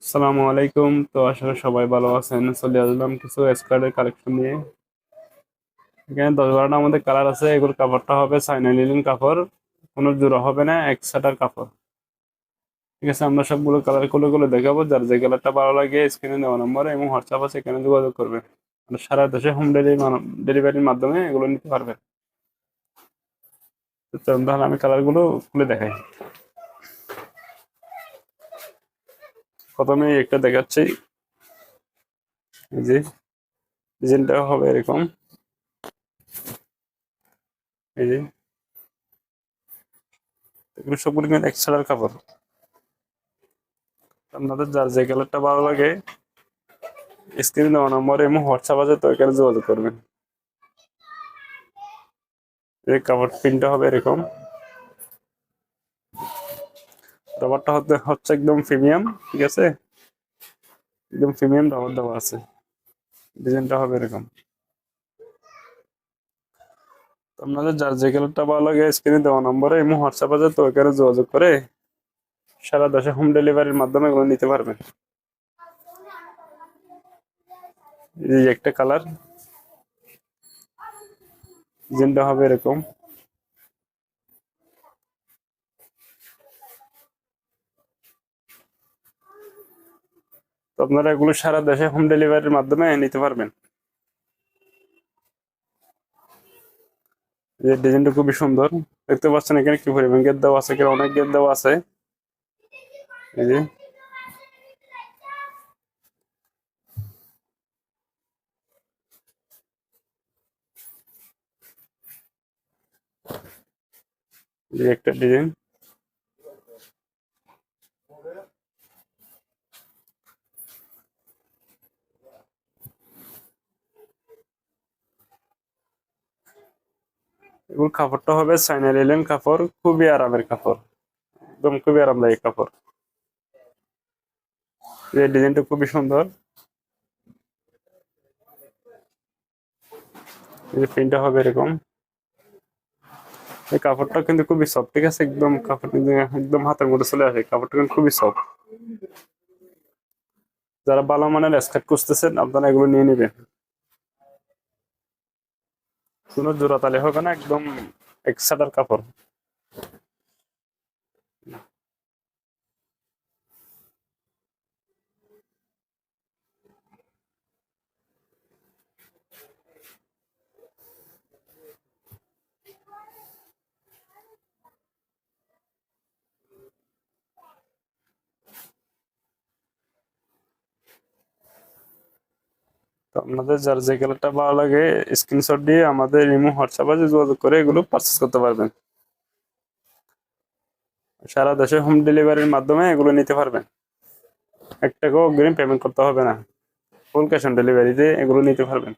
আসসালামু আলাইকুম। তো আসলে সবাই ভালো আছেন। চলে আসলাম কিছু স্কার্টের কালেকশন নিয়ে। এখানে 10-12টা আমাদের কালার আছে। এগুলোর কাপড়টা হবে চাইনা লিনেন কাপড়। কোনো জোড়া হবে না, এক সেটার কাপড়। ঠিক আছে, আমরা সবগুলো কালার গুলো দেখাবো। যার যে কালারটা ভালো লাগে স্ক্রিনে দেওয়া নম্বরে এবং হোয়াটসঅ্যাপ আছে, এখানে যোগাযোগ করবেন। আর সারা দেশে হোম ডেলিভারির মাধ্যমে এগুলো নিতে পারবেন। তো চলুন তাহলে আমি কালার গুলো খুলে দেখাই। প্রথমে একটা দেখাচ্ছি। এই যে ডিজাইনটা হবে এরকম। এই যে এগুলো সবগুলো কিন্তু এক সেটার কাপড়। আপনাদের যার যে কালারটা ভালো লাগে স্ক্রিনে দেওয়া নম্বর এবং হোয়াটসঅ্যাপ আছে, তো এখানে যোগাযোগ করবেন। এই কাপড় প্রিন্টটা হবে এরকম। রাবারটা হচ্ছে একদম প্রিমিয়াম। ঠিক আছে, একদম প্রিমিয়াম রাবার দেওয়া আছে। ডিজাইনটা হবে এরকম। তো আপনাদের যার যে কালারটা ভালো লাগে স্ক্রিনে দেওয়া নম্বরে এবং হোয়াটসঅ্যাপ আছে, তো এখানে যোগাযোগ করে সারা দেশে হোম ডেলিভারির মাধ্যমে এগুলো নিতে পারবেন। এই যে একটা কালার, ডিজাইনটা হবে এরকম। তো আপনারা এগুলো সারা দেশে হোম ডেলিভারির মাধ্যমে নিতে পারবেন। এই ডিজাইনটা খুবই সুন্দর। দেখতে পাচ্ছেন এখানে কি পরিমাণ গেট দেওয়া আছে, এখানে অনেক গেট দেওয়া আছে। এই যে এই একটা ডিজাইন। এগুলো কাপড়টা হবে চাইনা লিনেন কাপড়, খুবই আরামের কাপড়, একদম খুবই আরামদায়ক কাপড়। এই ডিজাইনটা খুবই সুন্দর। এই যে প্রিন্টটা হবে এরকম। এই কাপড়টা কিন্তু খুবই সফট। ঠিক আছে, একদম কাপড় কিন্তু একদম হাতের মধ্যে চলে আসে। কাপড়টা কিন্তু খুবই সফট। যারা ভালো মানের স্কার্ট খুঁজতেছেন আপনারা এগুলো নিয়ে নেবেন। কোনো জোড়াতালি হবে না, একদম এক সাদার কাপড়। তো আপনাদের যার যে কালারটা ভালো লাগে স্ক্রিনশট দিয়ে আমাদের ইমো হোয়াটসঅ্যাপ আছে, যোগাযোগ করে এগুলো পারচেস করতে পারবেন। সারা দেশে হোম ডেলিভারির মাধ্যমে এগুলো নিতে পারবেন। 1 টাকাও অগ্রিম পেমেন্ট করতে হবে না। ফুল ক্যাশ অন ডেলিভারিতে এগুলো নিতে পারবেন।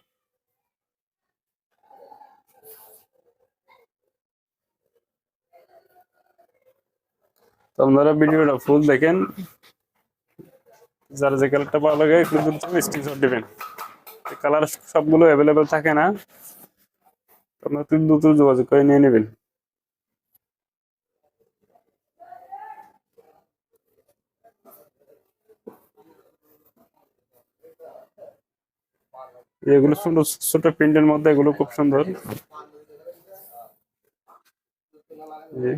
তো আপনারা ভিডিওটা ফুল দেখেন। যার যে কালারটা ভালো লাগে একটু দ্রুত স্ক্রিনশট দিবেন। কালার সবগুলো অ্যাভেলেবেল থাকে না, তো আপনারা দ্রুত যোগাযোগ করে নিয়ে নেবেন। এগুলো সুন্দর ছোট প্রিন্টের মধ্যে, এগুলো খুব সুন্দর। জি।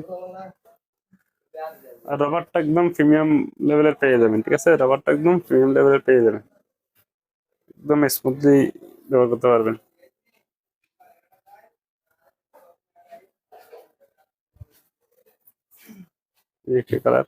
আর রাবারটা একদম প্রিমিয়াম লেভেলের পেয়ে যাবেন। ঠিক আছে, রাবারটা একদম প্রিমিয়াম লেভেলের পেয়ে যাবেন। একদম স্মুথলি ব্যবহার করতে পারবেন। এই একটা কালার।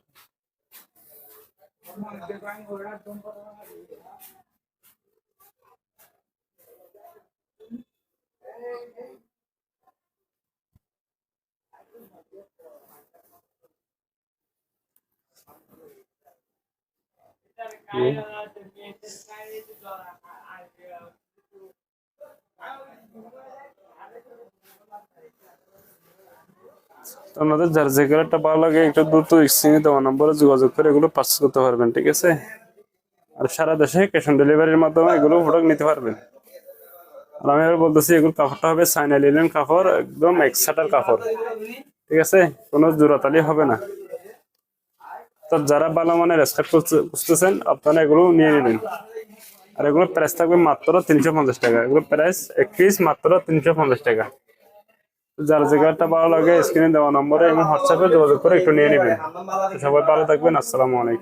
আপনাদের যার যে কালারটা ভালো লাগে একটু দ্রুত স্ক্রিনে দেওয়া নম্বরে যোগাযোগ করে এগুলো পারচেস করতে পারবেন। ঠিক আছে, আর সারা দেশে ক্যাশ অন ডেলিভারির মাধ্যমে এগুলো প্রোডাক্ট নিতে পারবেন। আর আমি আবার বলতেছি এগুলো কাপড়টা হবে চাইনা লিনেন কাপড়, একদম এক সাটার কাপড়। ঠিক আছে, কোনো জোড়াতালি হবে না। তো তো যারা ভালো মানের স্কার্ট খুঁজতেছেন আপনারা এগুলো নিয়ে নেবেন। আর এগুলো প্রাইস থাকবে মাত্র 350 টাকা। এগুলো প্রাইস এক পিস মাত্র 350 টাকা। যার জায়গাটা ভালো লাগে স্ক্রিনে দেওয়া নম্বরে এবং হোয়াটসঅ্যাপে যোগাযোগ করে একটু নিয়ে নেবেন। সবাই ভালো থাকবেন। আসসালামু আলাইকুম।